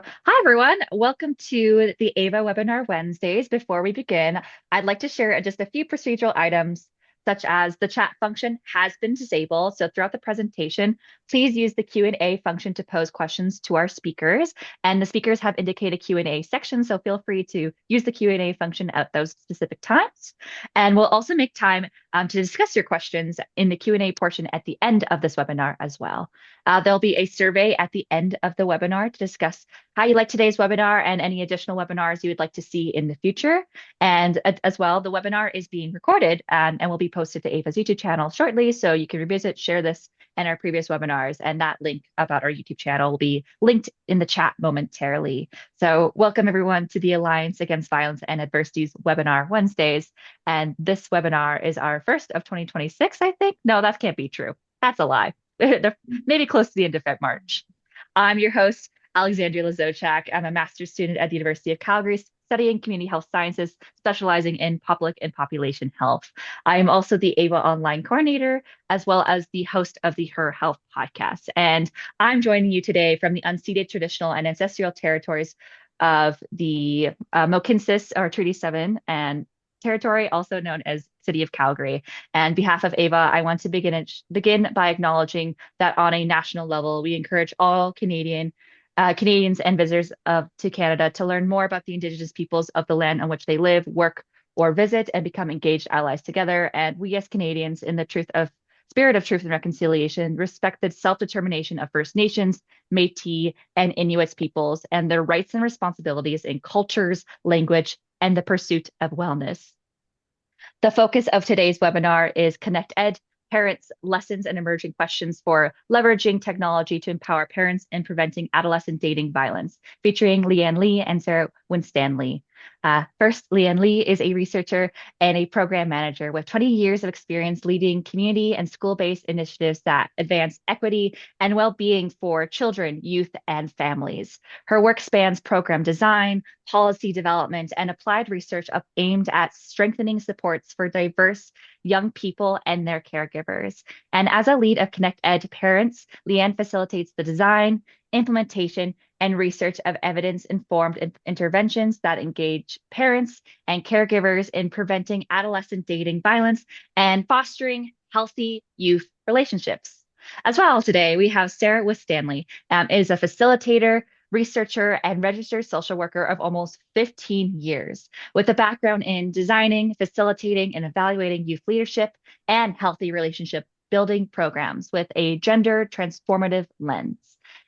Hi everyone. Welcome to the AVA Webinar Wednesdays. Before we begin, I'd like to share just a few procedural items, such as the chat function has been disabled. So throughout the presentation, please use the Q&A function to pose questions to our speakers. And the speakers have indicated Q&A section, so feel free to use the Q&A function at those specific times. And we'll also make time to discuss your questions in the Q&A portion at the end of this webinar as well. There'll be a survey at the end of the webinar to discuss how you like today's webinar and any additional webinars you would like to see in the future. And as well, the webinar is being recorded and will be posted to AVA's YouTube channel shortly, so you can revisit, share this and our previous webinars, and that link about our YouTube channel will be linked in the chat momentarily. So welcome everyone to the Alliance Against Violence and Adversity's Webinar Wednesdays. And this webinar is our first of 2026, I think. No, that can't be true. That's a lie. They're maybe close to the end of March. I'm your host, Alexandria Lazochak. I'm a master's student at the University of Calgary, studying community health sciences, specializing in public and population health. I am also the AVA online coordinator, as well as the host of the Her Health podcast. And I'm joining you today from the unceded traditional and ancestral territories of the Mohkinstsis, or Treaty 7, and territory, also known as City of Calgary. And on behalf of AVA, I want to begin by acknowledging that on a national level, we encourage all Canadians and visitors to Canada to learn more about the Indigenous peoples of the land on which they live, work, or visit, and become engaged allies together. And we as Canadians, in the spirit of truth and reconciliation, respect the self-determination of First Nations, Métis, and Inuit peoples, and their rights and responsibilities in cultures, language, and the pursuit of wellness. The focus of today's webinar is ConnectED, Parents, Lessons, and Emerging Questions for Leveraging Technology to Empower Parents in Preventing Adolescent Dating Violence, featuring Lianne Lee and Sarah Winstanley. First, Lianne Lee is a researcher and a program manager with 20 years of experience leading community and school-based initiatives that advance equity and well-being for children, youth, and families. Her work spans program design, policy development, and applied research aimed at strengthening supports for diverse young people and their caregivers. And as a lead of ConnectED Parents, Lianne facilitates the design, implementation, and research of evidence-informed interventions that engage parents and caregivers in preventing adolescent dating violence and fostering healthy youth relationships. As well, today we have Sarah Winstanley, is a facilitator, researcher, and registered social worker of almost 15 years, with a background in designing, facilitating, and evaluating youth leadership and healthy relationship building programs with a gender transformative lens.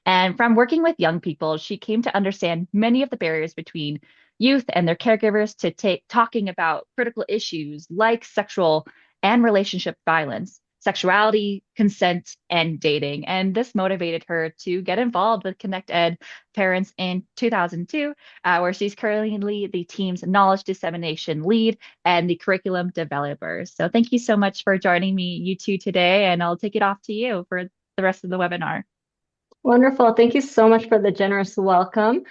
And from working with young people, she came to understand many of the barriers between youth and their caregivers to talking about critical issues like sexual and relationship violence, sexuality, consent, and dating. And this motivated her to get involved with ConnectED Parents in 2002, where she's currently the team's knowledge dissemination lead and the curriculum developer. So thank you so much for joining me, you two, today, and I'll take it off to you for the rest of the webinar. Wonderful. Thank you so much for the generous welcome.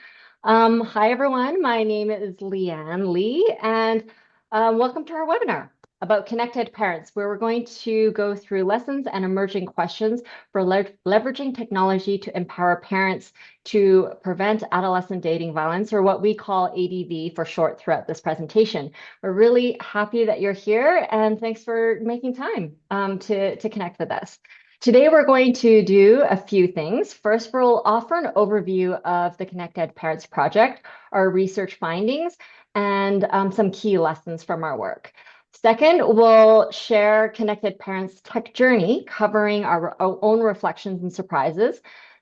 Hi, everyone. My name is Lianne Lee, and welcome to our webinar about ConnectED Parents, where we're going to go through lessons and emerging questions for leveraging technology to empower parents to prevent adolescent dating violence, or what we call ADV for short, throughout this presentation. We're really happy that you're here, and thanks for making time to connect with us. Today, we're going to do a few things. First, we'll offer an overview of the ConnectED Parents project, our research findings, and some key lessons from our work. Second, we'll share ConnectED Parents' tech journey, covering our own reflections and surprises.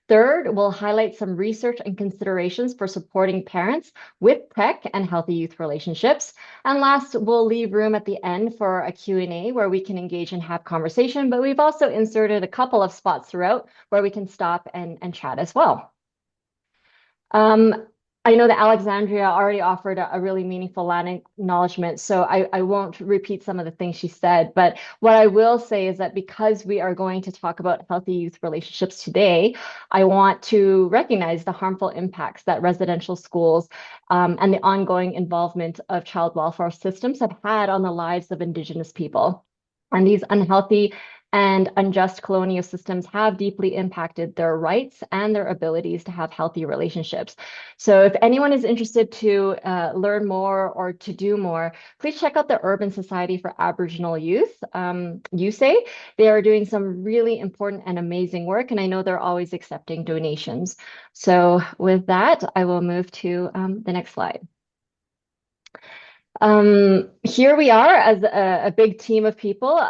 Third, we'll highlight some research and considerations for supporting parents with tech and healthy youth relationships. And last, we'll leave room at the end for a Q&A where we can engage and have conversation, but we've also inserted a couple of spots throughout where we can stop and chat as well. I know that Alexandria already offered a really meaningful acknowledgement, so I won't repeat some of the things she said, but what I will say is that because we are going to talk about healthy youth relationships today, I want to recognize the harmful impacts that residential schools and the ongoing involvement of child welfare systems have had on the lives of Indigenous people. And these unhealthy and unjust colonial systems have deeply impacted their rights and their abilities to have healthy relationships. So if anyone is interested to learn more or to do more, please check out the Urban Society for Aboriginal Youth, USAY. They are doing some really important and amazing work, and I know they're always accepting donations. So with that, I will move to the next slide. Here we are as a big team of people.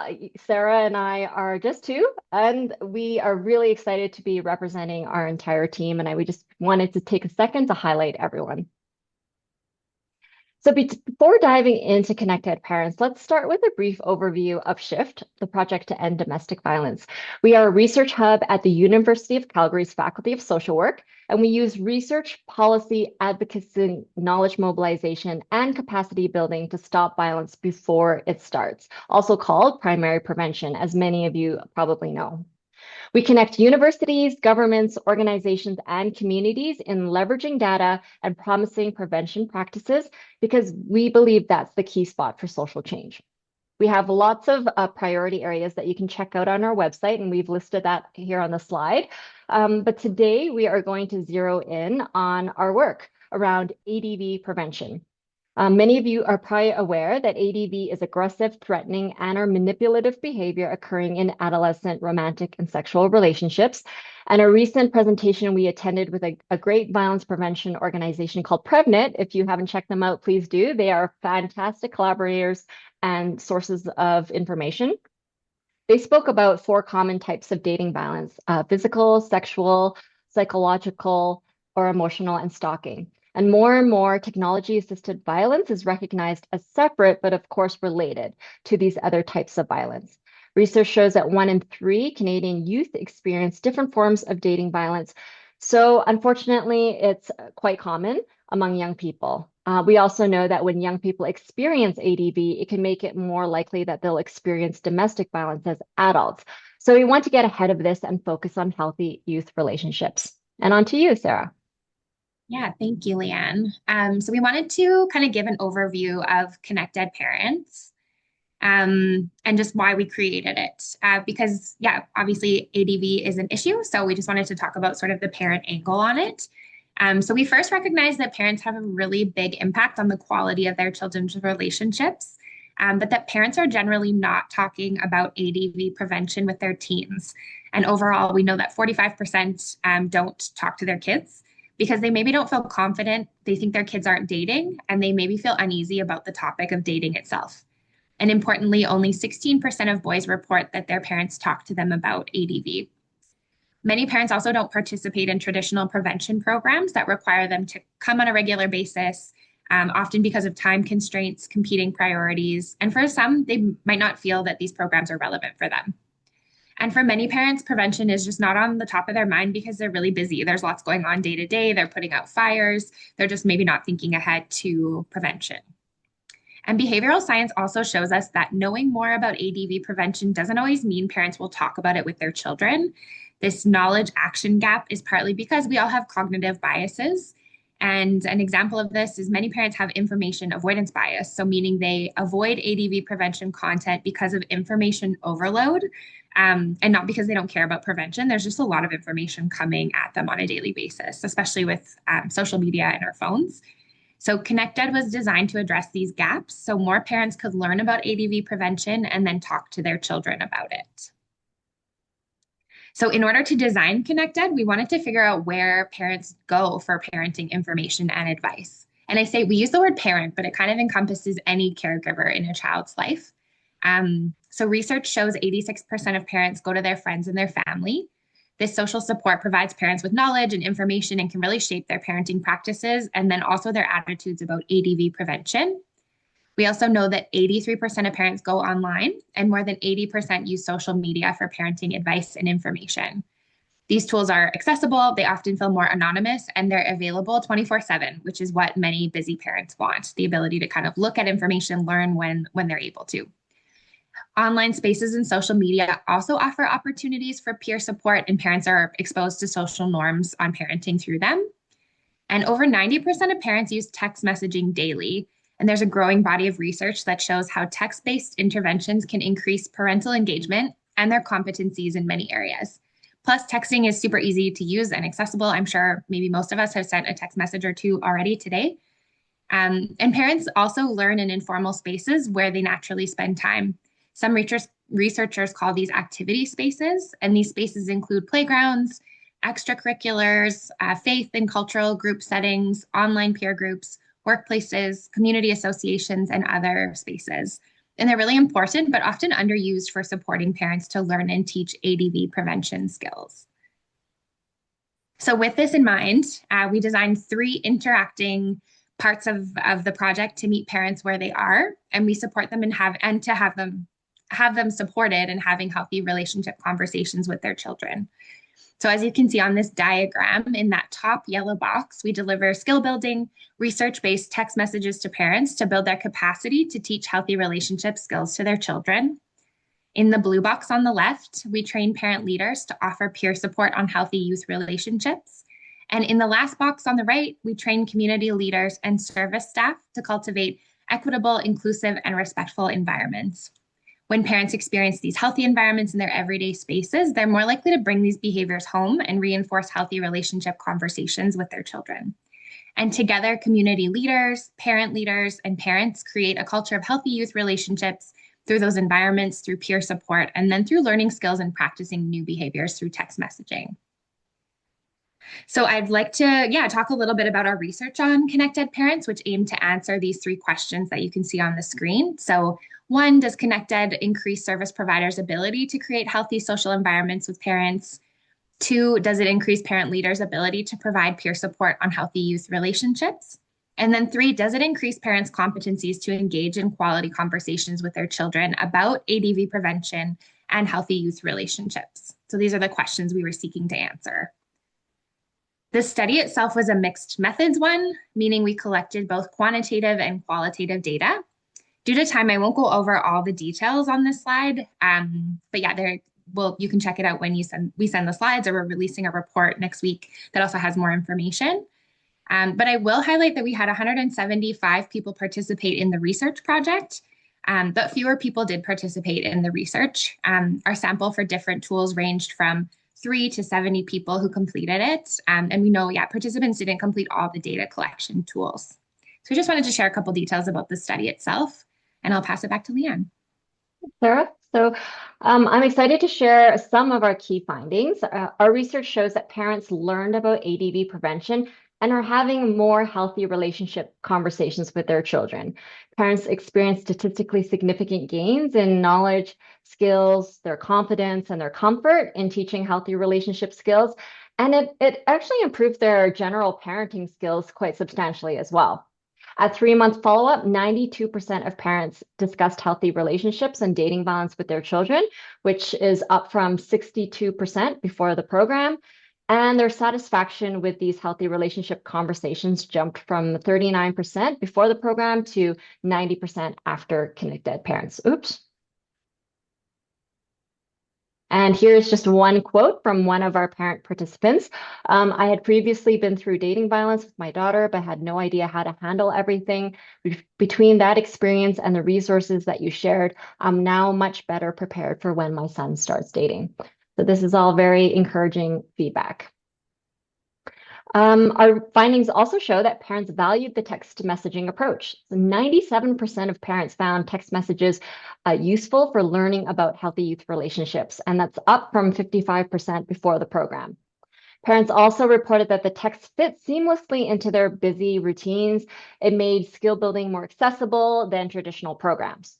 Sarah and I are just two, and we are really excited to be representing our entire team. And we just wanted to take a second to highlight everyone. So before diving into ConnectED Parents, let's start with a brief overview of SHIFT, the project to end domestic violence. We are a research hub at the University of Calgary's Faculty of Social Work, and we use research, policy, advocacy, knowledge mobilization, and capacity building to stop violence before it starts, also called primary prevention, as many of you probably know. We connect universities, governments, organizations, and communities in leveraging data and promising prevention practices because we believe that's the key spot for social change. We have lots of priority areas that you can check out on our website, and we've listed that here on the slide. But today we are going to zero in on our work around ADV prevention. Many of you are probably aware that ADV is aggressive, threatening, and or manipulative behavior occurring in adolescent romantic and sexual relationships. And a recent presentation we attended with a great violence prevention organization called PrevNet. If you haven't checked them out, please do. They are fantastic collaborators and sources of information. They spoke about 4 common types of dating violence: physical, sexual, psychological, or emotional, and stalking. And more technology-assisted violence is recognized as separate, but of course related to these other types of violence. Research shows that 1 in 3 Canadian youth experience different forms of dating violence. So unfortunately, it's quite common among young people. We also know that when young people experience ADV, it can make it more likely that they'll experience domestic violence as adults. So we want to get ahead of this and focus on healthy youth relationships. And on to you, Sarah. Yeah, thank you, Lianne. So we wanted to kind of give an overview of ConnectED Parents and just why we created it. Because, yeah, obviously ADV is an issue. So we just wanted to talk about sort of the parent angle on it. So we first recognize that parents have a really big impact on the quality of their children's relationships, but that parents are generally not talking about ADV prevention with their teens. And overall, we know that 45% don't talk to their kids because they maybe don't feel confident, they think their kids aren't dating, and they maybe feel uneasy about the topic of dating itself. And importantly, only 16% of boys report that their parents talk to them about ADV. Many parents also don't participate in traditional prevention programs that require them to come on a regular basis, often because of time constraints, competing priorities, and for some, they might not feel that these programs are relevant for them. And for many parents, prevention is just not on the top of their mind because they're really busy. There's lots going on day to day. They're putting out fires. They're just maybe not thinking ahead to prevention. And behavioral science also shows us that knowing more about ADV prevention doesn't always mean parents will talk about it with their children. This knowledge action gap is partly because we all have cognitive biases. And an example of this is many parents have information avoidance bias, so meaning they avoid ADV prevention content because of information overload and not because they don't care about prevention. There's just a lot of information coming at them on a daily basis, especially with social media and our phones. So ConnectED was designed to address these gaps so more parents could learn about ADV prevention and then talk to their children about it. So in order to design ConnectED, we wanted to figure out where parents go for parenting information and advice. And I say we use the word parent, but it kind of encompasses any caregiver in a child's life. So research shows 86% of parents go to their friends and their family. This social support provides parents with knowledge and information and can really shape their parenting practices and then also their attitudes about ADV prevention. We also know that 83% of parents go online and more than 80% use social media for parenting advice and information. These tools are accessible, they often feel more anonymous, and they're available 24/7, which is what many busy parents want, the ability to kind of look at information, learn when they're able to. Online spaces and social media also offer opportunities for peer support, and parents are exposed to social norms on parenting through them. And over 90% of parents use text messaging daily. And there's a growing body of research that shows how text-based interventions can increase parental engagement and their competencies in many areas. Plus, texting is super easy to use and accessible. I'm sure maybe most of us have sent a text message or two already today. And parents also learn in informal spaces where they naturally spend time. Some researchers call these activity spaces, and these spaces include playgrounds, extracurriculars, faith and cultural group settings, online peer groups, workplaces, community associations, and other spaces. And they're really important, but often underused for supporting parents to learn and teach ADV prevention skills. So with this in mind, we designed 3 interacting parts of the project to meet parents where they are, and we support them and to have them supported and having healthy relationship conversations with their children. So as you can see on this diagram, in that top yellow box, we deliver skill building, research-based text messages to parents to build their capacity to teach healthy relationship skills to their children. In the blue box on the left, we train parent leaders to offer peer support on healthy youth relationships. And in the last box on the right, we train community leaders and service staff to cultivate equitable, inclusive, and respectful environments. When parents experience these healthy environments in their everyday spaces, they're more likely to bring these behaviors home and reinforce healthy relationship conversations with their children. And together, community leaders, and parents create a culture of healthy youth relationships through those environments, through peer support, and then through learning skills and practicing new behaviors through text messaging. So I'd like to, talk a little bit about our research on ConnectED Parents, which aim to answer these 3 questions that you can see on the screen. So 1, does ConnectED increase service providers' ability to create healthy social environments with parents? 2, does it increase parent leaders' ability to provide peer support on healthy youth relationships? And then 3, does it increase parents' competencies to engage in quality conversations with their children about ADV prevention and healthy youth relationships? So these are the questions we were seeking to answer. The study itself was a mixed methods one, meaning we collected both quantitative and qualitative data. Due to time, I won't go over all the details on this slide, but you can check it out when we send the slides, or we're releasing a report next week that also has more information. But I will highlight that we had 175 people participate in the research project, but fewer people did participate in the research. Our sample for different tools ranged from 3 to 70 people who completed it. And we know, participants didn't complete all the data collection tools. So we just wanted to share a couple details about the study itself, and I'll pass it back to Lianne. Sarah, so I'm excited to share some of our key findings. Our research shows that parents learned about ADV prevention and are having more healthy relationship conversations with their children. Parents experience statistically significant gains in knowledge, skills, their confidence, and their comfort in teaching healthy relationship skills. And it actually improved their general parenting skills quite substantially as well. At 3-month follow-up, 92% of parents discussed healthy relationships and dating violence with their children, which is up from 62% before the program. And their satisfaction with these healthy relationship conversations jumped from 39% before the program to 90% after ConnectED Parents. Oops. And here's just one quote from one of our parent participants. I had previously been through dating violence with my daughter, but had no idea how to handle everything. Between that experience and the resources that you shared, I'm now much better prepared for when my son starts dating. So this is all very encouraging feedback. Our findings also show that parents valued the text messaging approach. So 97% of parents found text messages useful for learning about healthy youth relationships, and that's up from 55% before the program. Parents also reported that the text fit seamlessly into their busy routines. It made skill building more accessible than traditional programs.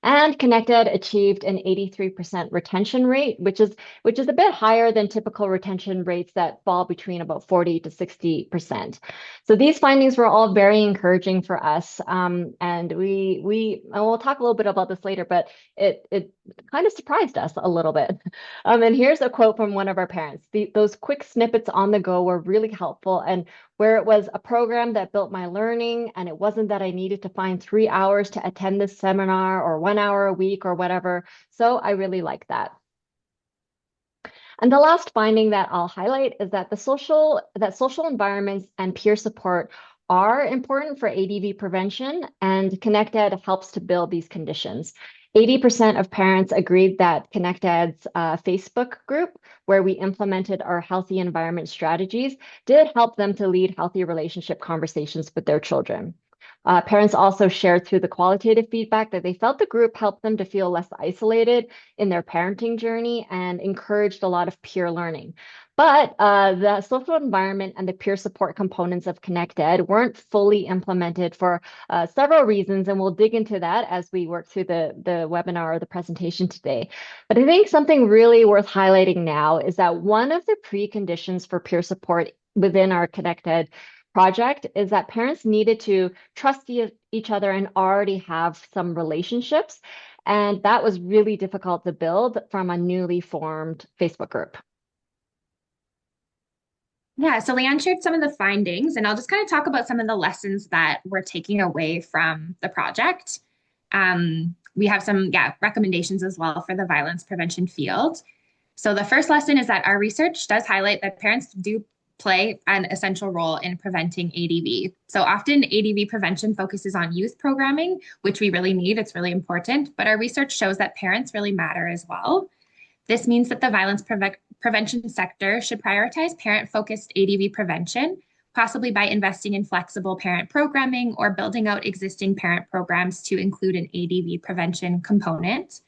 And ConnectED achieved an 83% retention rate, which is a bit higher than typical retention rates that fall between about 40 to 60%. So these findings were all very encouraging for us. And we'll talk a little bit about this later, but it kind of surprised us a little bit. And here's a quote from one of our parents. Those quick snippets on the go were really helpful, and where it was a program that built my learning, and it wasn't that I needed to find 3 hours to attend this seminar or 1 hour a week or whatever. So I really like that. And the last finding that I'll highlight is that social environments and peer support are important for ADV prevention, and ConnectED helps to build these conditions. 80% of parents agreed that ConnectEd's Facebook group, where we implemented our healthy environment strategies, did help them to lead healthy relationship conversations with their children. Parents also shared through the qualitative feedback that they felt the group helped them to feel less isolated in their parenting journey and encouraged a lot of peer learning. But the social environment and the peer support components of ConnectEd weren't fully implemented for several reasons, and we'll dig into that as we work through the webinar or the presentation today. But I think something really worth highlighting now is that one of the preconditions for peer support within our ConnectEd project is that parents needed to trust each other and already have some relationships. And that was really difficult to build from a newly formed Facebook group. Yeah, so Lianne shared some of the findings, and I'll just kind of talk about some of the lessons that we're taking away from the project. We have some, recommendations as well for the violence prevention field. So the first lesson is that our research does highlight that parents do play an essential role in preventing ADV. So often ADV prevention focuses on youth programming, which we really need, it's really important, but our research shows that parents really matter as well. This means that the violence prevention sector should prioritize parent-focused ADV prevention, possibly by investing in flexible parent programming or building out existing parent programs to include an ADV prevention component.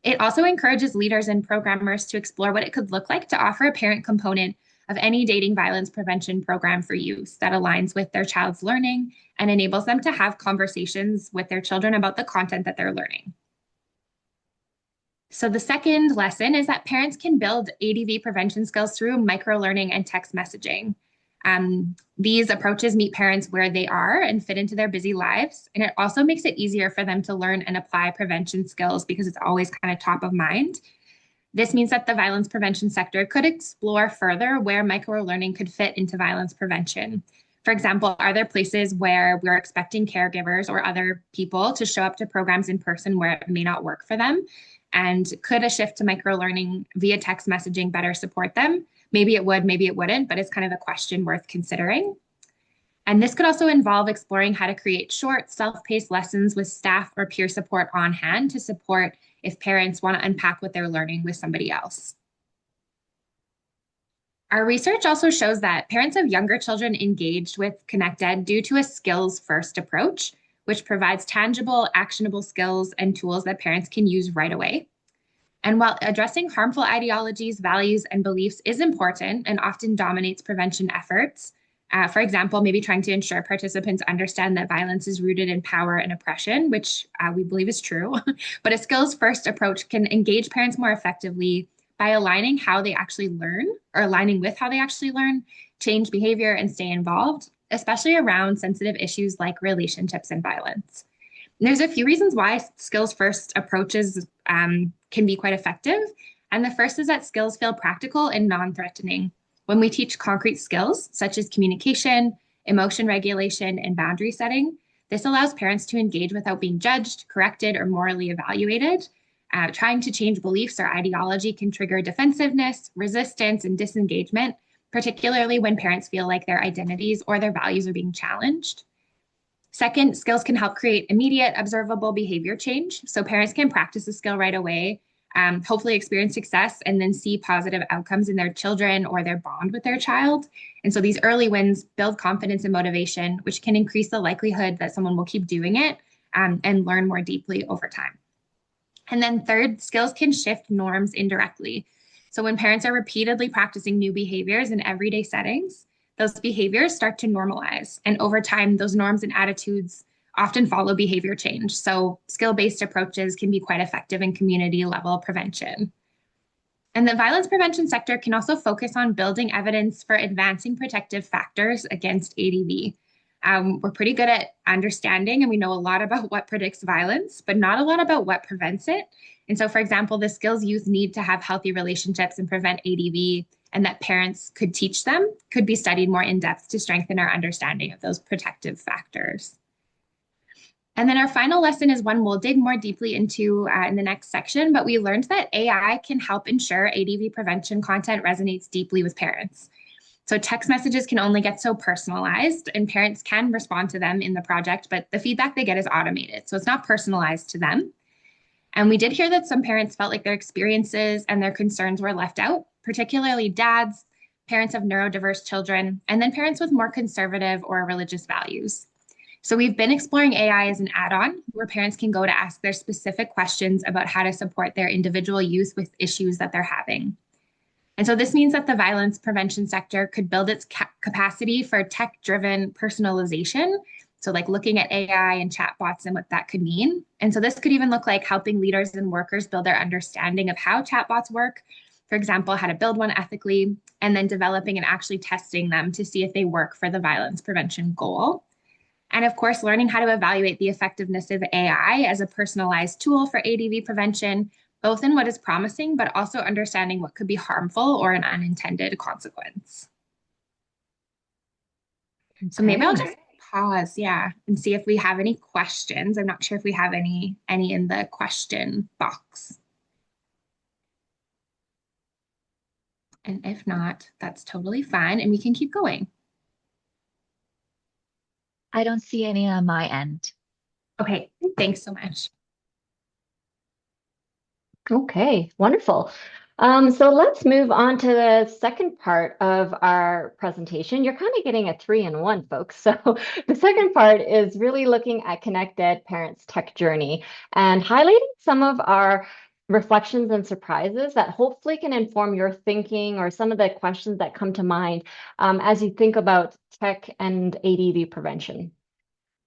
It also encourages leaders and programmers to explore what it could look like to offer a parent component of any dating violence prevention program for youth that aligns with their child's learning and enables them to have conversations with their children about the content that they're learning. So the second lesson is that parents can build ADV prevention skills through microlearning and text messaging. These approaches meet parents where they are and fit into their busy lives. And it also makes it easier for them to learn and apply prevention skills because it's always kind of top of mind. This means that the violence prevention sector could explore further where microlearning could fit into violence prevention. For example, are there places where we're expecting caregivers or other people to show up to programs in person where it may not work for them? And could a shift to microlearning via text messaging better support them? Maybe it would, maybe it wouldn't, but it's kind of a question worth considering. And this could also involve exploring how to create short, self-paced lessons with staff or peer support on hand to support if parents want to unpack what they're learning with somebody else. Our research also shows that parents of younger children engaged with ConnectEd due to a skills-first approach, which provides tangible, actionable skills and tools that parents can use right away. And while addressing harmful ideologies, values, and beliefs is important and often dominates prevention efforts, for example, maybe trying to ensure participants understand that violence is rooted in power and oppression, which we believe is true, but a skills-first approach can engage parents more effectively by aligning how they actually learn or aligning with how they actually learn, change behavior, and stay involved, especially around sensitive issues like relationships and violence. And there's a few reasons why skills-first approaches can be quite effective. And the first is that skills feel practical and non-threatening. When we teach concrete skills, such as communication, emotion regulation, and boundary setting, this allows parents to engage without being judged, corrected, or morally evaluated. Trying to change beliefs or ideology can trigger defensiveness, resistance, and disengagement, particularly when parents feel like their identities or their values are being challenged. Second, skills can help create immediate observable behavior change. So parents can practice a skill right away, hopefully experience success, and then see positive outcomes in their children or their bond with their child. And so these early wins build confidence and motivation, which can increase the likelihood that someone will keep doing it and learn more deeply over time. And then third, skills can shift norms indirectly. So when parents are repeatedly practicing new behaviors in everyday settings, those behaviors start to normalize. And over time, those norms and attitudes often follow behavior change. So skill-based approaches can be quite effective in community-level prevention. And the violence prevention sector can also focus on building evidence for advancing protective factors against ADV. We're pretty good at understanding, and we know a lot about what predicts violence, but not a lot about what prevents it. And so, for example, the skills youth need to have healthy relationships and prevent ADV, and that parents could teach them, could be studied more in depth to strengthen our understanding of those protective factors. And then our final lesson is one we'll dig more deeply into in the next section, but we learned that AI can help ensure ADV prevention content resonates deeply with parents. So text messages can only get so personalized, and parents can respond to them in the project, but the feedback they get is automated. So it's not personalized to them. And we did hear that some parents felt like their experiences and their concerns were left out, particularly dads, parents of neurodiverse children, and then parents with more conservative or religious values. So we've been exploring AI as an add-on where parents can go to ask their specific questions about how to support their individual youth with issues that they're having. And so this means that the violence prevention sector could build its capacity for tech-driven personalization. So like looking at AI and chatbots and what that could mean. And so this could even look like helping leaders and workers build their understanding of how chatbots work. For example, how to build one ethically, and then developing and actually testing them to see if they work for the violence prevention goal. And of course, learning how to evaluate the effectiveness of AI as a personalized tool for ADV prevention, both in what is promising, but also understanding what could be harmful or an unintended consequence. So maybe I'll just pause, yeah, and see if we have any questions. I'm not sure if we have any in the question box. And if not, that's totally fine, and we can keep going. I don't see any on my end. Okay, thanks so much. Okay, wonderful. So let's move on to the second part of our presentation. You're kind of getting a 3-in-1, folks. So the second part is really looking at ConnectED Parents' Tech Journey and highlighting some of our reflections and surprises that hopefully can inform your thinking or some of the questions that come to mind as you think about tech and ADV prevention.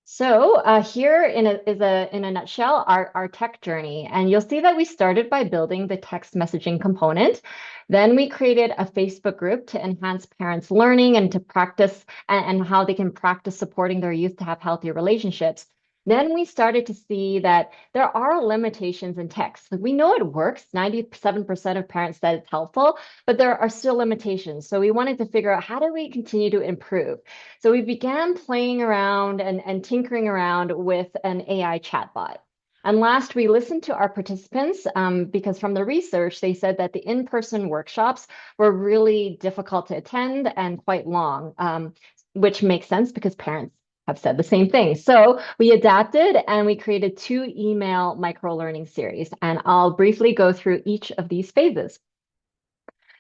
So here in a nutshell, our tech journey. And you'll see that we started by building the text messaging component. Then we created a Facebook group to enhance parents' learning and to practice and how they can practice supporting their youth to have healthy relationships. Then we started to see that there are limitations in text. Like we know it works. 97% of parents said it's helpful, but there are still limitations. So we wanted to figure out how do we continue to improve. So we began playing around and tinkering around with an AI chatbot. And last, we listened to our participants because from the research, they said that the in-person workshops were really difficult to attend and quite long, which makes sense because parents have said the same thing. So we adapted and we created 2 email micro-learning series. And I'll briefly go through each of these phases.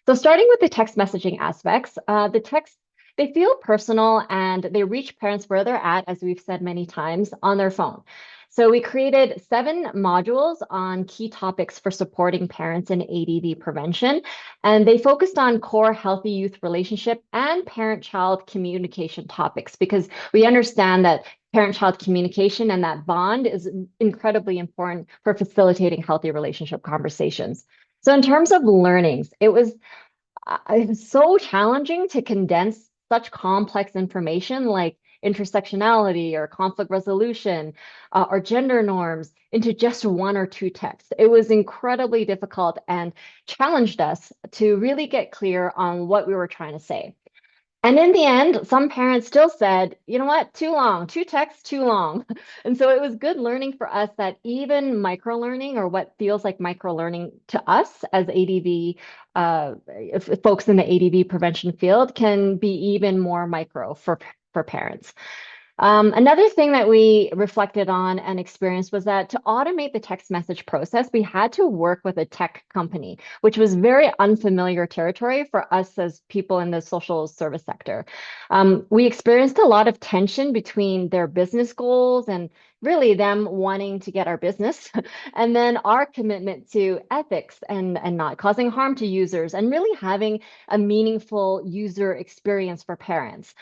So starting with the text messaging aspects, they feel personal and they reach parents where they're at, as we've said many times, on their phone. So we created 7 modules on key topics for supporting parents in ADV prevention, and they focused on core healthy youth relationship and parent-child communication topics because we understand that parent-child communication and that bond is incredibly important for facilitating healthy relationship conversations. So in terms of learnings, it was so challenging to condense such complex information like intersectionality or conflict resolution or gender norms into just 1 or 2 texts. It was incredibly difficult and challenged us to really get clear on what we were trying to say. And in the end, some parents still said, you know what, too long, 2 texts, too long. And so it was good learning for us that even micro learning or what feels like micro learning to us as ADV, if folks in the ADV prevention field can be even more micro for parents. Another thing that we reflected on and experienced was that to automate the text message process, we had to work with a tech company, which was very unfamiliar territory for us as people in the social service sector. We experienced a lot of tension between their business goals and really them wanting to get our business, and then our commitment to ethics and not causing harm to users and really having a meaningful user experience for parents.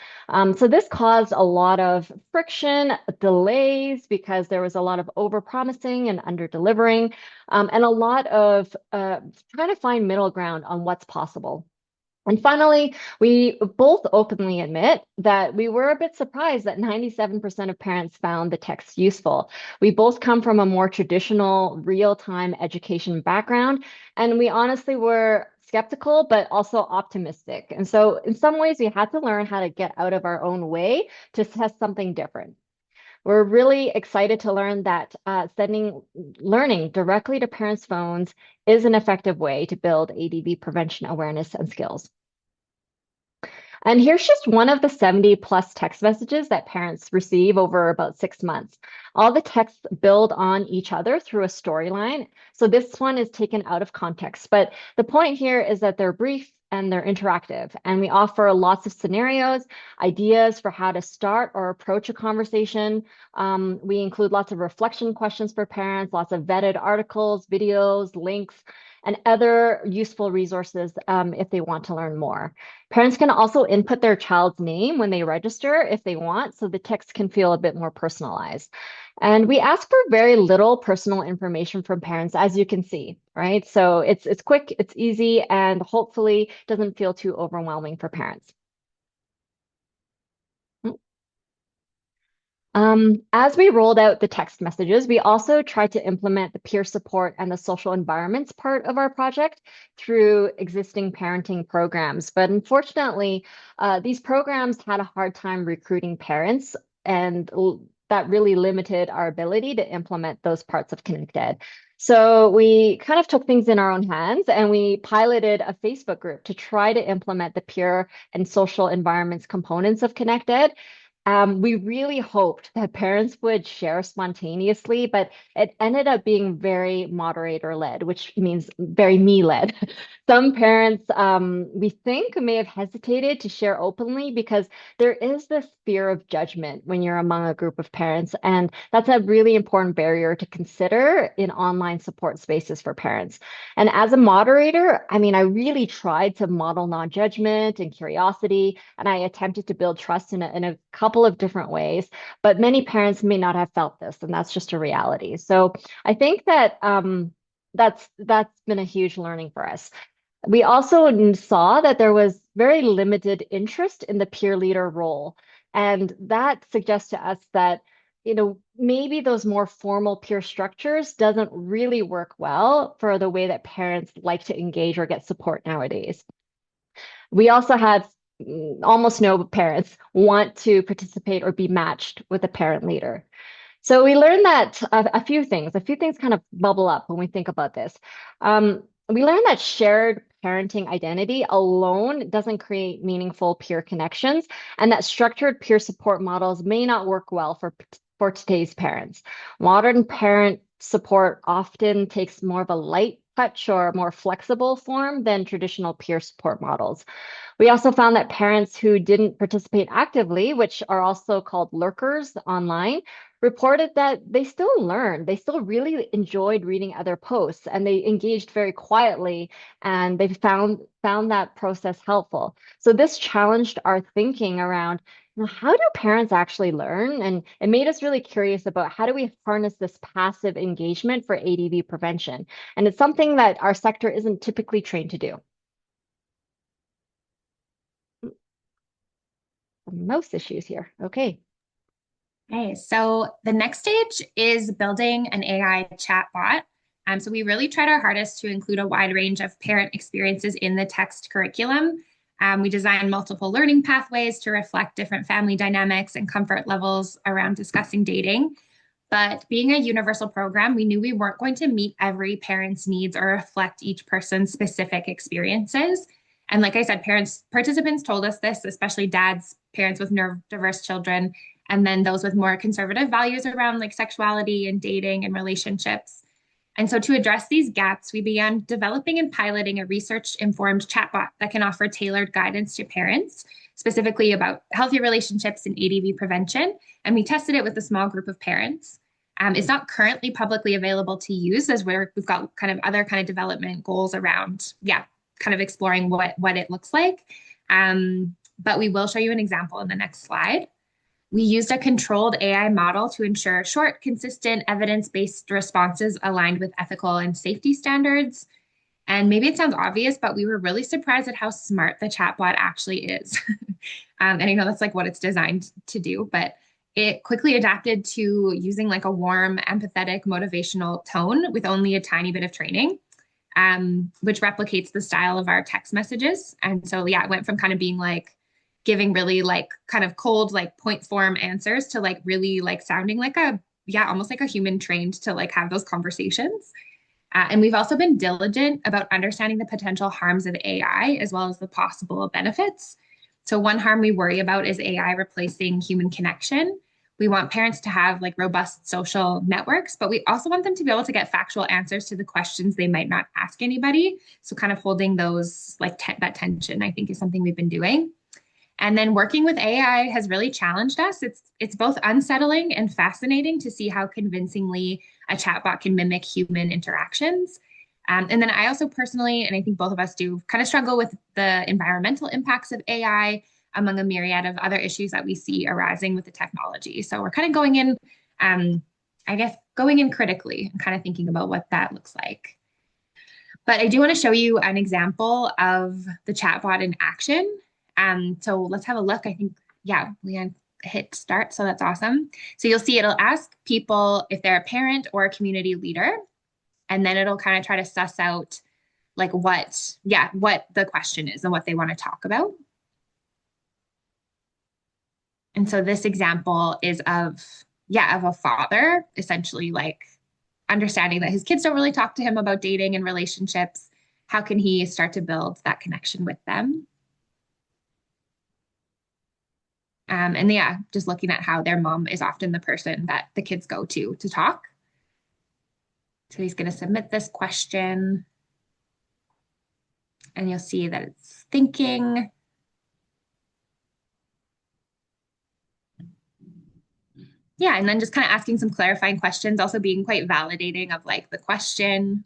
So this caused a lot of friction, delays, because there was a lot of over-promising and under-delivering, and a lot of trying to find middle ground on what's possible. And finally, we both openly admit that we were a bit surprised that 97% of parents found the text useful. We both come from a more traditional real-time education background, and we honestly were skeptical, but also optimistic. And so in some ways, we had to learn how to get out of our own way to test something different. We're really excited to learn that sending learning directly to parents' phones is an effective way to build ADV prevention awareness and skills. And here's just one of the 70 plus text messages that parents receive over about 6 months. All the texts build on each other through a storyline. So this one is taken out of context. But the point here is that they're brief and they're interactive. And we offer lots of scenarios, ideas for how to start or approach a conversation. We include lots of reflection questions for parents, lots of vetted articles, videos, links, and other useful resources if they want to learn more. Parents can also input their child's name when they register if they want, so the text can feel a bit more personalized. And we ask for very little personal information from parents, as you can see, right? So it's quick, it's easy, and hopefully doesn't feel too overwhelming for parents. As we rolled out the text messages, we also tried to implement the peer support and the social environments part of our project through existing parenting programs. But unfortunately, these programs had a hard time recruiting parents, and that really limited our ability to implement those parts of ConnectED. So we kind of took things in our own hands and we piloted a Facebook group to try to implement the peer and social environments components of ConnectED. We really hoped that parents would share spontaneously, but it ended up being very moderator led, which means very me led. Some parents, we think, may have hesitated to share openly because there is this fear of judgment when you're among a group of parents. And that's a really important barrier to consider in online support spaces for parents. And as a moderator, I mean, I really tried to model non-judgment and curiosity, and I attempted to build trust in a couple of different ways, but many parents may not have felt this, and that's just a reality. So I think that that's been a huge learning for us. We also saw that there was very limited interest in the peer leader role, and that suggests to us that maybe those more formal peer structures doesn't really work well for the way that parents like to engage or get support nowadays. We also had almost no parents want to participate or be matched with a parent leader. So we learned that a few things kind of bubble up when we think about this. We learned that shared parenting identity alone doesn't create meaningful peer connections, and that structured peer support models may not work well for today's parents. Modern parent support often takes more of a light touch or more flexible form than traditional peer support models. We also found that parents who didn't participate actively, which are also called lurkers online, reported that they still learned. They still really enjoyed reading other posts and they engaged very quietly and they found that process helpful. So this challenged our thinking around how do parents actually learn? And it made us really curious about how do we harness this passive engagement for ADV prevention? And it's something that our sector isn't typically trained to do. Mouse issues here. Okay. Okay, so the next stage is building an AI chatbot. So we really tried our hardest to include a wide range of parent experiences in the text curriculum. We designed multiple learning pathways to reflect different family dynamics and comfort levels around discussing dating. But being a universal program, we knew we weren't going to meet every parent's needs or reflect each person's specific experiences. And like I said, participants told us this, especially dads, parents with neurodiverse children, and then those with more conservative values around like sexuality and dating and relationships. And so to address these gaps, we began developing and piloting a research-informed chatbot that can offer tailored guidance to parents, specifically about healthy relationships and ADV prevention. And we tested it with a small group of parents. It's not currently publicly available to use as we've got kind of other kind of development goals around, kind of exploring what it looks like. But we will show you an example in the next slide. We used a controlled AI model to ensure short, consistent, evidence-based responses aligned with ethical and safety standards. And maybe it sounds obvious, but we were really surprised at how smart the chatbot actually is. And I know that's like what it's designed to do, but it quickly adapted to using like a warm, empathetic, motivational tone with only a tiny bit of training, which replicates the style of our text messages. And so, it went from kind of being like giving really like kind of cold, like point form answers to like really like sounding like almost like a human trained to like have those conversations. And we've also been diligent about understanding the potential harms of AI as well as the possible benefits. So one harm we worry about is AI replacing human connection. We want parents to have like robust social networks, but we also want them to be able to get factual answers to the questions they might not ask anybody. So kind of holding those like that tension, I think, is something we've been doing. And then working with AI has really challenged us. It's both unsettling and fascinating to see how convincingly a chatbot can mimic human interactions. And then I also personally, and I think both of us do, kind of struggle with the environmental impacts of AI among a myriad of other issues that we see arising with the technology. So we're kind of going in, I guess, going in critically and kind of thinking about what that looks like. But I do want to show you an example of the chatbot in action. So let's have a look. I think, yeah, Lianne hit start, so that's awesome. So you'll see it'll ask people if they're a parent or a community leader, and then it'll kind of try to suss out like what the question is and what they want to talk about. And so this example is of a father essentially like understanding that his kids don't really talk to him about dating and relationships. How can he start to build that connection with them? And yeah, just looking at how their mom is often the person that the kids go to talk. So he's going to submit this question, and you'll see that it's thinking. Yeah, and then just kind of asking some clarifying questions, also being quite validating of like the question.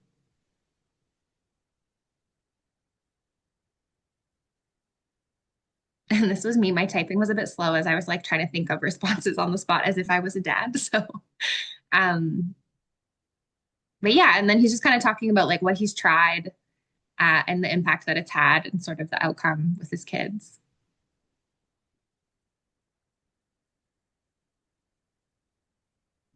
And this was me. My typing was a bit slow as I was like trying to think of responses on the spot as if I was a dad. So, um, but yeah, and then he's just kind of talking about like what he's tried and the impact that it's had and sort of the outcome with his kids.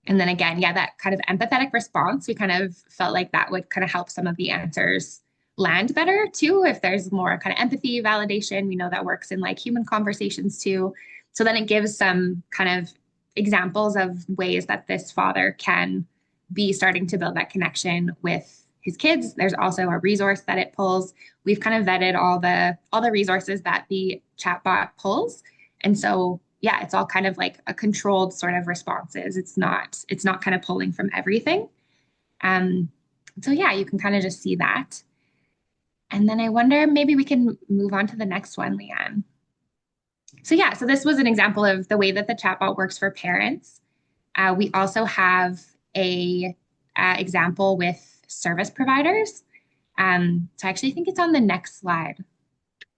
And then again, yeah, that kind of empathetic response, we kind of felt like that would kind of help some of the answers land better too. If there's more kind of empathy, validation, we know that works in like human conversations too. So then it gives some kind of examples of ways that this father can be starting to build that connection with his kids. There's also a resource that it pulls. We've kind of vetted all the resources that the chatbot pulls. And so yeah, it's all kind of like a controlled sort of responses. It's not kind of pulling from everything. So yeah, you can kind of just see that. And then I wonder, maybe we can move on to the next one, Lianne. So yeah, so this was an example of the way that the chatbot works for parents. We also have a example with service providers. So I actually think it's on the next slide.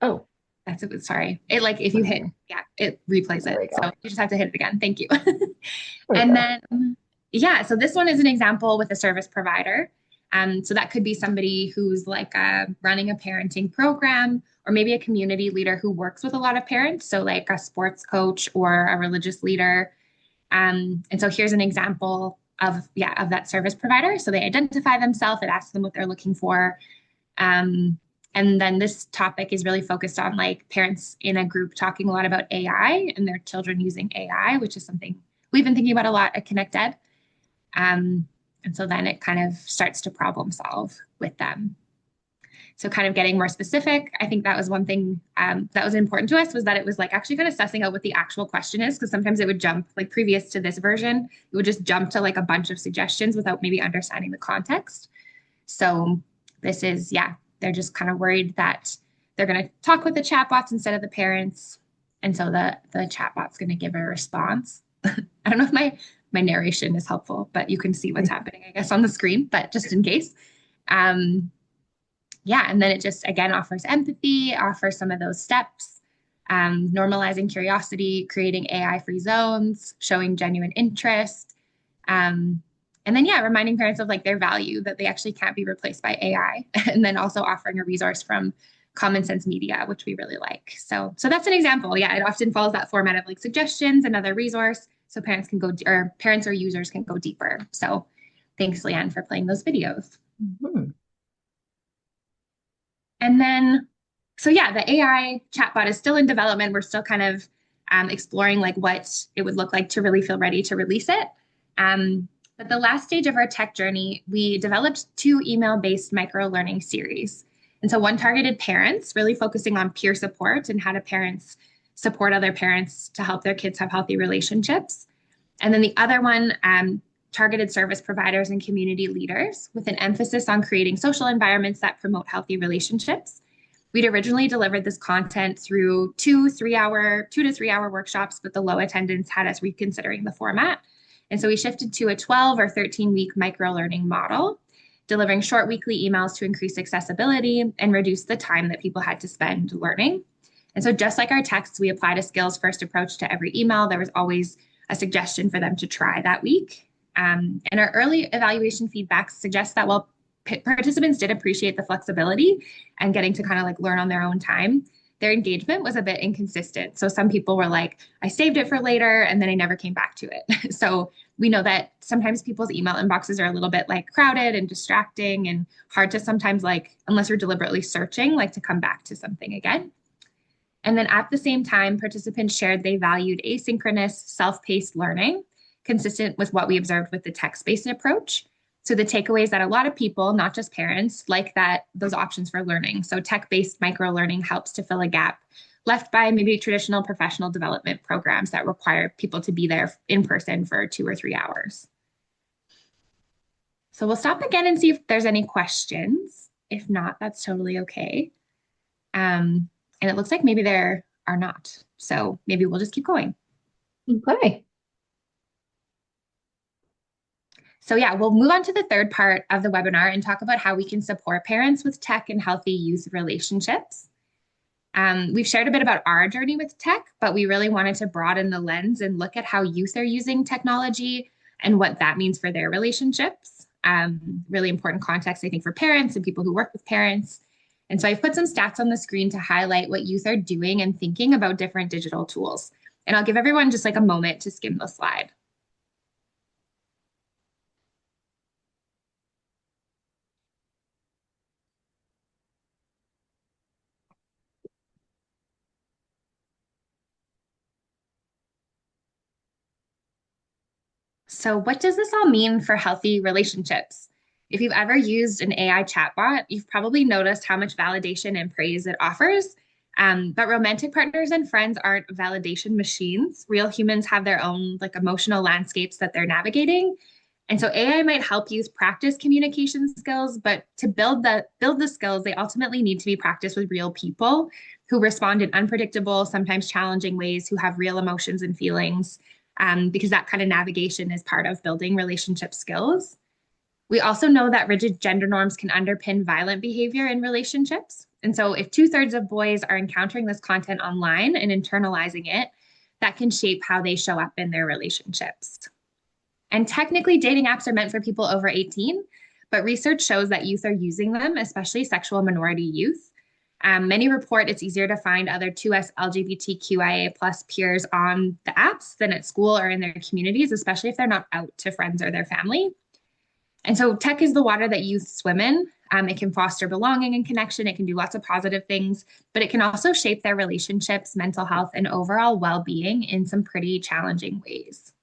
Oh, that's it. Sorry. It like if you hit, yeah, it replays it. So you just have to hit it again. Thank you. And then, yeah, so this one is an example with a service provider. So that could be somebody who's like running a parenting program, or maybe a community leader who works with a lot of parents. So like a sports coach or a religious leader. And so here's an example of that service provider. So they identify themselves, it asks them what they're looking for. And then this topic is really focused on like parents in a group talking a lot about AI and their children using AI, which is something we've been thinking about a lot at ConnectED. And so then it kind of starts to problem solve with them. So kind of getting more specific, I think that was one thing that was important to us, was that it was like actually kind of sussing out what the actual question is, because sometimes it would jump, like previous to this version, it would just jump to like a bunch of suggestions without maybe understanding the context. So this is, they're just kind of worried that they're going to talk with the chatbots instead of the parents. And so the chatbot's going to give a response. I don't know if my narration is helpful, but you can see what's happening, I guess, on the screen, but just in case. And then it just, again, offers empathy, offers some of those steps, normalizing curiosity, creating AI-free zones, showing genuine interest. And then, reminding parents of like their value, that they actually can't be replaced by AI. And then also offering a resource from Common Sense Media, which we really like. So that's an example. Yeah, it often follows that format of like suggestions, another resource, so parents can go, or parents or users can go deeper. So thanks, Lianne, for playing those videos. Mm-hmm. And then, the AI chatbot is still in development. We're still kind of exploring like what it would look like to really feel ready to release it. But the last stage of our tech journey, we developed 2 email-based micro-learning series. And so one targeted parents, really focusing on peer support and how do parents support other parents to help their kids have healthy relationships. And then the other one, targeted service providers and community leaders with an emphasis on creating social environments that promote healthy relationships. We'd originally delivered this content through 2 to 3 hour workshops, but the low attendance had us reconsidering the format. And so we shifted to a 12 or 13-week micro-learning model, delivering short weekly emails to increase accessibility and reduce the time that people had to spend learning. And so just like our texts, we applied a skills-first approach to every email. There was always a suggestion for them to try that week. And our early evaluation feedback suggests that while participants did appreciate the flexibility and getting to kind of like learn on their own time, their engagement was a bit inconsistent. So some people were like, I saved it for later, and then I never came back to it. So we know that sometimes people's email inboxes are a little bit like crowded and distracting and hard to sometimes, like, unless you're deliberately searching, like to come back to something again. And then at the same time, participants shared they valued asynchronous, self-paced learning, consistent with what we observed with the text-based approach. So the takeaway is that a lot of people, not just parents, like those options for learning. So tech-based micro-learning helps to fill a gap left by maybe traditional professional development programs that require people to be there in person for 2 or 3 hours. So we'll stop again and see if there's any questions. If not, that's totally okay. And it looks like maybe there are not. So maybe we'll just keep going. Okay. So yeah, we'll move on to the third part of the webinar and talk about how we can support parents with tech and healthy youth relationships. We've shared a bit about our journey with tech, but we really wanted to broaden the lens and look at how youth are using technology and what that means for their relationships. Really important context, I think, for parents and people who work with parents. And so I've put some stats on the screen to highlight what youth are doing and thinking about different digital tools. And I'll give everyone just like a moment to skim the slide. So what does this all mean for healthy relationships? If you've ever used an AI chatbot, you've probably noticed how much validation and praise it offers. But romantic partners and friends aren't validation machines. Real humans have their own like emotional landscapes that they're navigating. And so AI might help youth practice communication skills, but to build the skills, they ultimately need to be practiced with real people who respond in unpredictable, sometimes challenging ways, who have real emotions and feelings, because that kind of navigation is part of building relationship skills. We also know that rigid gender norms can underpin violent behavior in relationships. And so if 2/3 of boys are encountering this content online and internalizing it, that can shape how they show up in their relationships. And technically, dating apps are meant for people over 18, but research shows that youth are using them, especially sexual minority youth. Many report it's easier to find other 2S LGBTQIA plus peers on the apps than at school or in their communities, especially if they're not out to friends or their family. And so tech is the water that youth swim in. It can foster belonging and connection. It can do lots of positive things, but it can also shape their relationships, mental health, and overall well-being in some pretty challenging ways.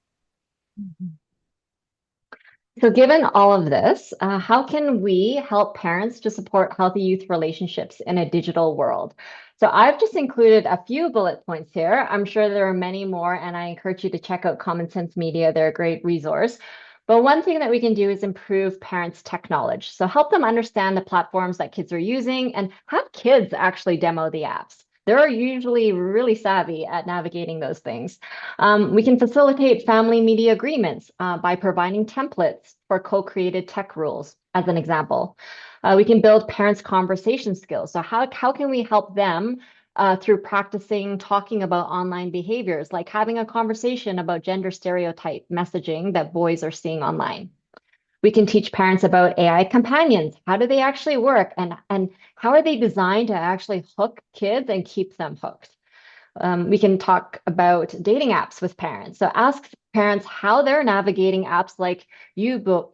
So given all of this, how can we help parents to support healthy youth relationships in a digital world? So I've just included a few bullet points here. I'm sure there are many more, and I encourage you to check out Common Sense Media. They're a great resource. But one thing that we can do is improve parents' tech knowledge. So help them understand the platforms that kids are using and have kids actually demo the apps. They're usually really savvy at navigating those things. We can facilitate family media agreements by providing templates for co-created tech rules, as an example. We can build parents' conversation skills. So how can we help them through practicing talking about online behaviors, like having a conversation about gender stereotype messaging that boys are seeing online? We can teach parents about AI companions. How do they actually work? And how are they designed to actually hook kids and keep them hooked? We can talk about dating apps with parents. So ask parents how they're navigating apps like Yubo,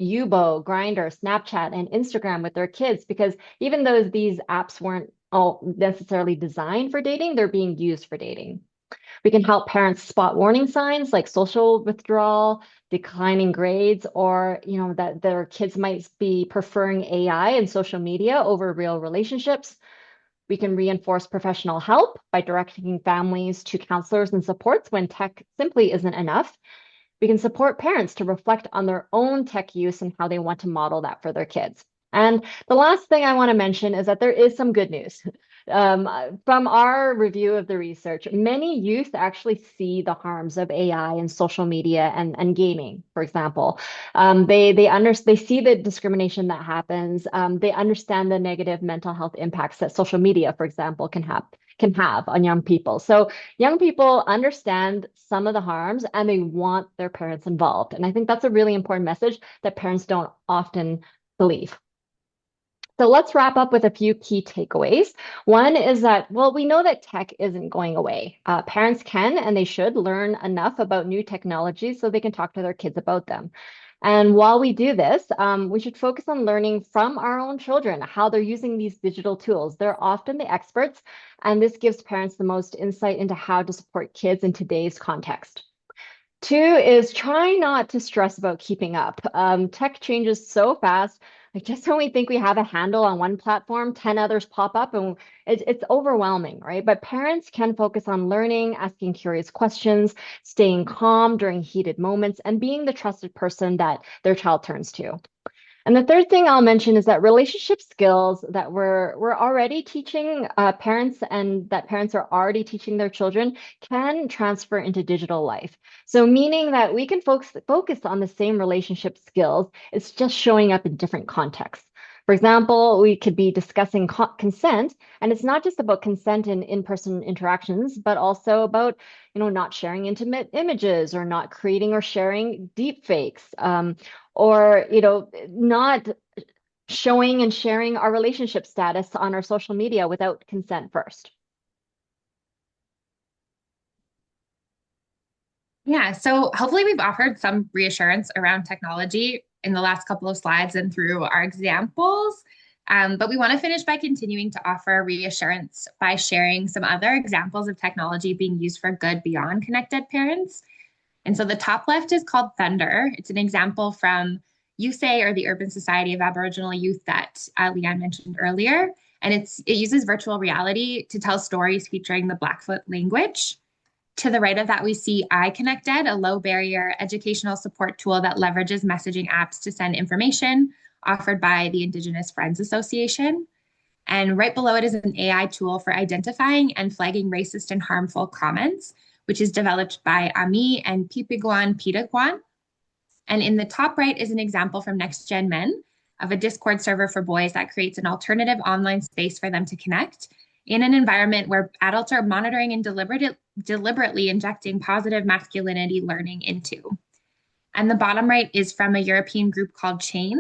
Grindr, Snapchat, and Instagram with their kids, because even though these apps weren't all necessarily designed for dating, they're being used for dating. We can help parents spot warning signs like social withdrawal, declining grades, or that their kids might be preferring AI and social media over real relationships. We can reinforce professional help by directing families to counselors and supports when tech simply isn't enough. We can support parents to reflect on their own tech use and how they want to model that for their kids. And the last thing I want to mention is that there is some good news. From our review of the research, many youth actually see the harms of AI and social media and gaming, for example. They see the discrimination that happens. They understand the negative mental health impacts that social media, for example, can have on young people. So young people understand some of the harms and they want their parents involved. And I think that's a really important message that parents don't often believe. So let's wrap up with a few key takeaways. One is that, well, we know that tech isn't going away. Parents can and they should learn enough about new technologies so they can talk to their kids about them. And while we do this, we should focus on learning from our own children how they're using these digital tools. They're often the experts, and this gives parents the most insight into how to support kids in today's context. Two is try not to stress about keeping up. Tech changes so fast. Like just when we think we have a handle on one platform, 10 others pop up and it's overwhelming, right? But parents can focus on learning, asking curious questions, staying calm during heated moments, and being the trusted person that their child turns to. And the third thing I'll mention is that relationship skills that we're already teaching parents and that parents are already teaching their children can transfer into digital life. So meaning that we can focus on the same relationship skills, it's just showing up in different contexts. For example, we could be discussing consent, and it's not just about consent in in-person interactions, but also about, not sharing intimate images or not creating or sharing deep fakes. Or not showing and sharing our relationship status on our social media without consent first. Yeah, so hopefully we've offered some reassurance around technology in the last couple of slides and through our examples. But we want to finish by continuing to offer reassurance by sharing some other examples of technology being used for good beyond ConnectED parents. And so the top left is called Thunder. It's an example from USAY, or the Urban Society of Aboriginal Youth, that Lianne mentioned earlier. And it uses virtual reality to tell stories featuring the Blackfoot language. To the right of that, we see iConnectED, a low barrier educational support tool that leverages messaging apps to send information offered by the Indigenous Friends Association. And right below it is an AI tool for identifying and flagging racist and harmful comments, which is developed by Ami and Pipiguan Pitaguan. And in the top right is an example from Next Gen Men of a Discord server for boys that creates an alternative online space for them to connect in an environment where adults are monitoring and deliberately injecting positive masculinity learning into. And the bottom right is from a European group called Chain.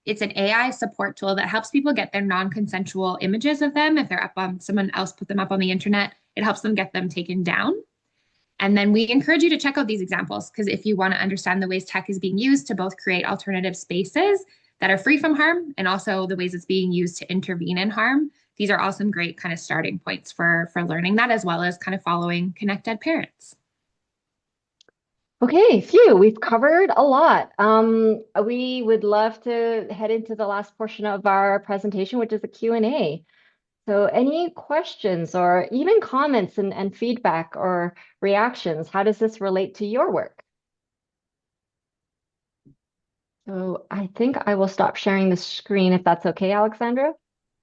It's an AI support tool that helps people get their non-consensual images of them. If they're up on, someone else put them up on the internet, it helps them get them taken down. And then we encourage you to check out these examples, because if you want to understand the ways tech is being used to both create alternative spaces that are free from harm and also the ways it's being used to intervene in harm, these are all some great kind of starting points for learning that, as well as kind of following ConnectED parents. Okay, phew, we've covered a lot. We would love to head into the last portion of our presentation, which is the Q&A. So any questions or even comments and feedback or reactions, how does this relate to your work? So I think I will stop sharing the screen if that's okay, Alexandra.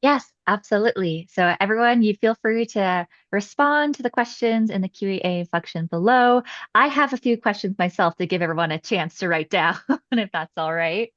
Yes, absolutely. So everyone, you feel free to respond to the questions in the Q&A function below. I have a few questions myself to give everyone a chance to write down, if that's all right.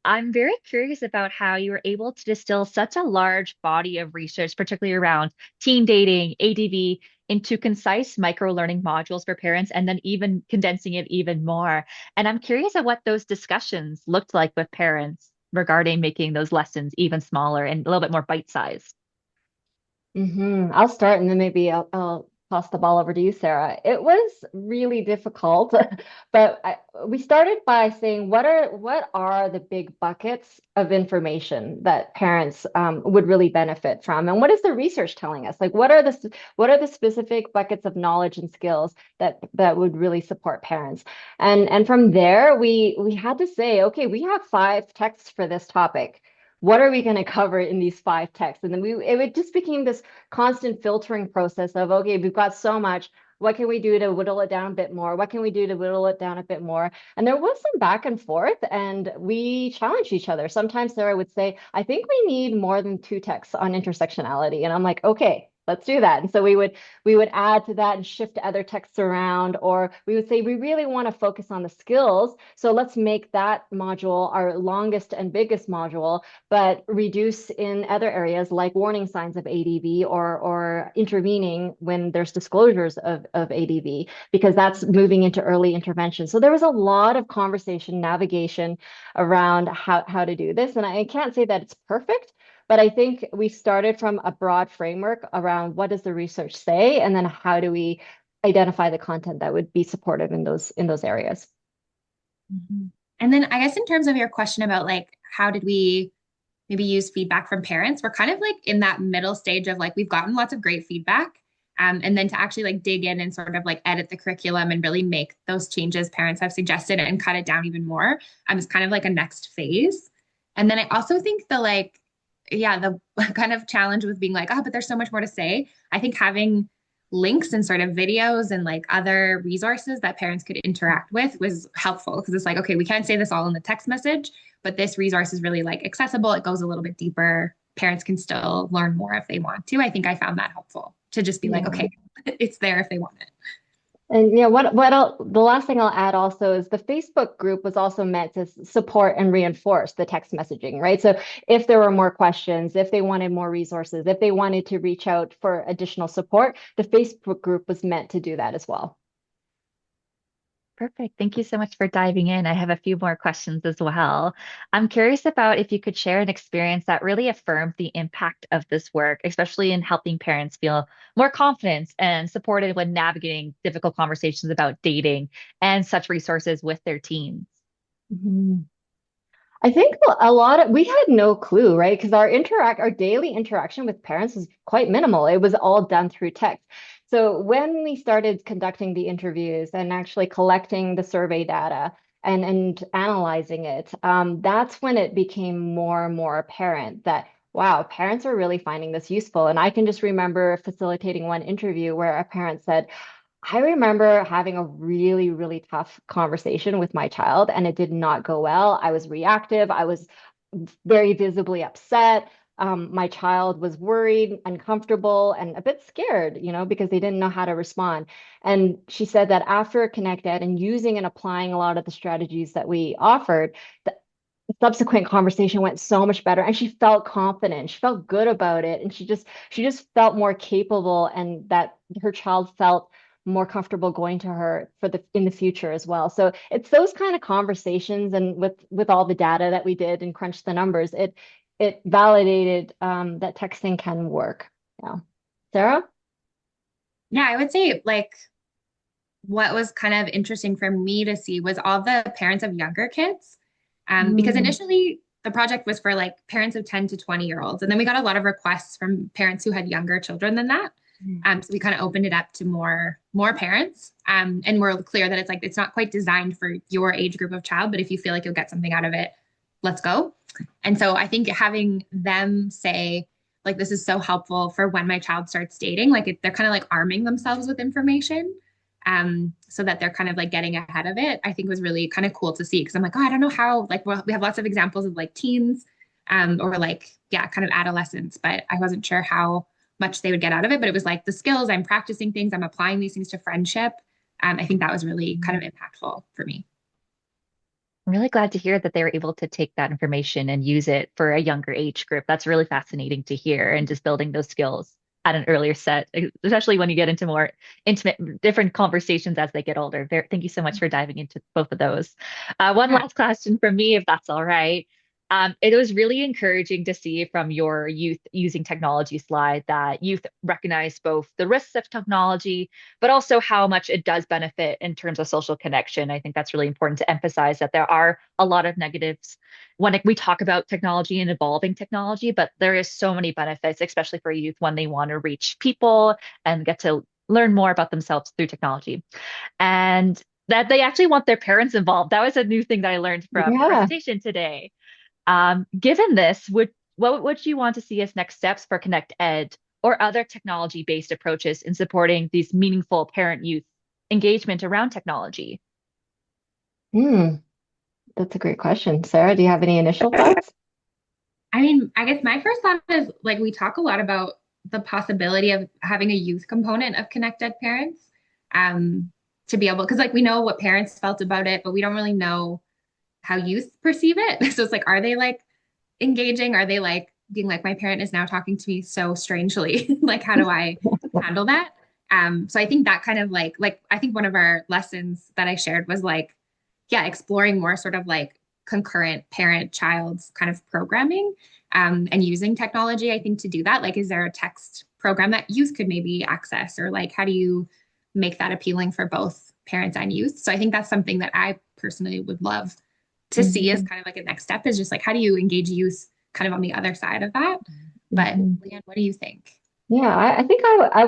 I'm very curious about how you were able to distill such a large body of research, particularly around teen dating, ADV, into concise micro-learning modules for parents, and then even condensing it even more. And I'm curious at what those discussions looked like with parents regarding making those lessons even smaller and a little bit more bite-sized. I'll start and then maybe I'll toss the ball over to you, Sarah. It was really difficult, but we started by saying what are the big buckets of information that parents would really benefit from, and what is the research telling us? Like, what are the specific buckets of knowledge and skills that would really support parents? And from there, we had to say, okay, we have 5 texts for this topic. what are we going to cover in these 5 texts? And then it just became this constant filtering process of, okay, we've got so much. What can we do to whittle it down a bit more? What can we do to whittle it down a bit more? And there was some back and forth, and we challenged each other. Sometimes Sarah would say, I think we need more than 2 texts on intersectionality. And I'm like, okay, let's do that. And so we would add to that and shift other texts around, or we would say we really want to focus on the skills. So let's make that module our longest and biggest module, but reduce in other areas like warning signs of ADV, or intervening when there's disclosures of ADV, because that's moving into early intervention. So there was a lot of conversation, navigation around how to do this. And I can't say that it's perfect, but I think we started from a broad framework around what does the research say, and then how do we identify the content that would be supportive in those areas. Mhm. And then I guess in terms of your question about like how did we maybe use feedback from parents, we're kind of like in that middle stage of like we've gotten lots of great feedback. And then to actually like dig in and sort of like edit the curriculum and really make those changes parents have suggested and cut it down even more is kind of like a next phase. And then I also think the like, yeah, the kind of challenge with being like, oh, but there's so much more to say. I think having links and sort of videos and like other resources that parents could interact with was helpful, because it's like, okay, we can't say this all in the text message, but this resource is really like accessible. It goes a little bit deeper. Parents can still learn more if they want to. I think I found that helpful to just be like, Yeah. okay, it's there if they want it. And yeah, the last thing I'll add also is the Facebook group was also meant to support and reinforce the text messaging, right? So if there were more questions, if they wanted more resources, if they wanted to reach out for additional support, the Facebook group was meant to do that as well. Perfect. Thank you so much for diving in. I have a few more questions as well. I'm curious about if you could share an experience that really affirmed the impact of this work, especially in helping parents feel more confident and supported when navigating difficult conversations about dating and such resources with their teens. Mhm. I think we had no clue, right? Because our daily interaction with parents was quite minimal. It was all done through text. So when we started conducting the interviews and actually collecting the survey data and analyzing it, that's when it became more and more apparent that wow, parents are really finding this useful. And I can just remember facilitating one interview where a parent said, I remember having a really, really tough conversation with my child, and it did not go well. I was reactive. I was very visibly upset. My child was worried, uncomfortable, and a bit scared, because they didn't know how to respond. And she said that after ConnectED and using and applying a lot of the strategies that we offered, the subsequent conversation went so much better, and she felt confident. She felt good about it, and she just felt more capable, and that her child felt more comfortable going to her in the future as well. So it's those kind of conversations, and with all the data that we did and crunched the numbers, it validated that texting can work. Yeah. Sarah? Yeah, I would say like what was kind of interesting for me to see was all the parents of younger kids. Because Mm. initially the project was for like parents of 10 to 20-year-olds. And then we got a lot of requests from parents who had younger children than that. So we kind of opened it up to more parents. And we're clear that it's like it's not quite designed for your age group of child, but if you feel like you'll get something out of it, let's go. And so I think having them say, like, this is so helpful for when my child starts dating, like they're kind of like arming themselves with information, so that they're kind of like getting ahead of it, I think was really kind of cool to see. Cause I'm like, oh, I don't know how, like, well, we have lots of examples of like teens, or like, yeah, kind of adolescents, but I wasn't sure how much they would get out of it. But it was like the skills, I'm practicing things, I'm applying these things to friendship. I think that was really kind of impactful for me. I'm really glad to hear that they were able to take that information and use it for a younger age group. That's really fascinating to hear, and just building those skills at an earlier set, especially when you get into more intimate, different conversations as they get older. Thank you so much for diving into both of those. One Yeah. last question from me, if that's all right. It was really encouraging to see from your youth using technology slide that youth recognize both the risks of technology, but also how much it does benefit in terms of social connection. I think that's really important to emphasize that there are a lot of negatives when we talk about technology and evolving technology, but there is so many benefits, especially for youth when they want to reach people and get to learn more about themselves through technology. And that they actually want their parents involved. That was a new thing that I learned from the Yeah. presentation today. Given this, what would you want to see as next steps for ConnectED or other technology-based approaches in supporting these meaningful parent-youth engagement around technology? Hmm, that's a great question. Sarah, do you have any initial thoughts? I mean, I guess my first thought is like we talk a lot about the possibility of having a youth component of connected parents, um, to be able, because like we know what parents felt about it, but we don't really know how youth perceive it. So it's like, are they like engaging? Are they like being like, my parent is now talking to me so strangely? Like, how do I handle that? So I think that kind of like I think one of our lessons that I shared was like, yeah, exploring more sort of like concurrent parent-child kind of programming, and using technology, I think, to do that. Like, is there a text program that youth could maybe access, or like, how do you make that appealing for both parents and youth? So I think that's something that I personally would love to see as Mhm, kind of like a next step, is just like, how do you engage youth kind of on the other side of that? But mhm. Lianne, what do you think? Yeah, I think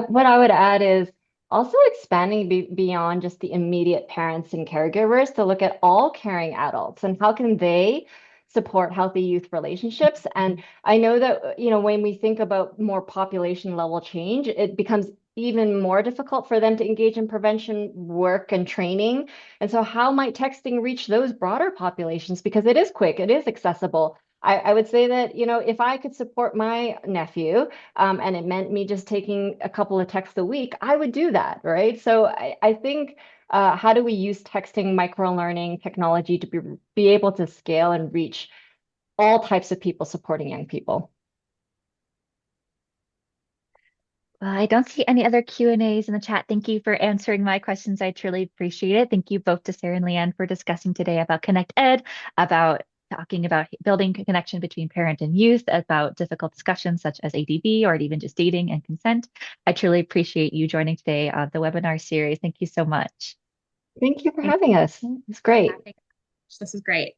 what I would add is also expanding beyond just the immediate parents and caregivers to look at all caring adults and how can they support healthy youth relationships. And I know that, when we think about more population level change, it becomes even more difficult for them to engage in prevention work and training. And so how might texting reach those broader populations? Because it is quick, it is accessible. I would say that, if I could support my nephew, and it meant me just taking a couple of texts a week, I would do that, right? So I think how do we use texting, micro learning technology to be able to scale and reach all types of people supporting young people? Well, I don't see any other Q&As in the chat. Thank you for answering my questions. I truly appreciate it. Thank you both to Sarah and Lianne for discussing today about ConnectED, about talking about building a connection between parent and youth, about difficult discussions such as ADB or even just dating and consent. I truly appreciate you joining today on the webinar series. Thank you so much. Thank you for Thank having us. It's great. you. This is great.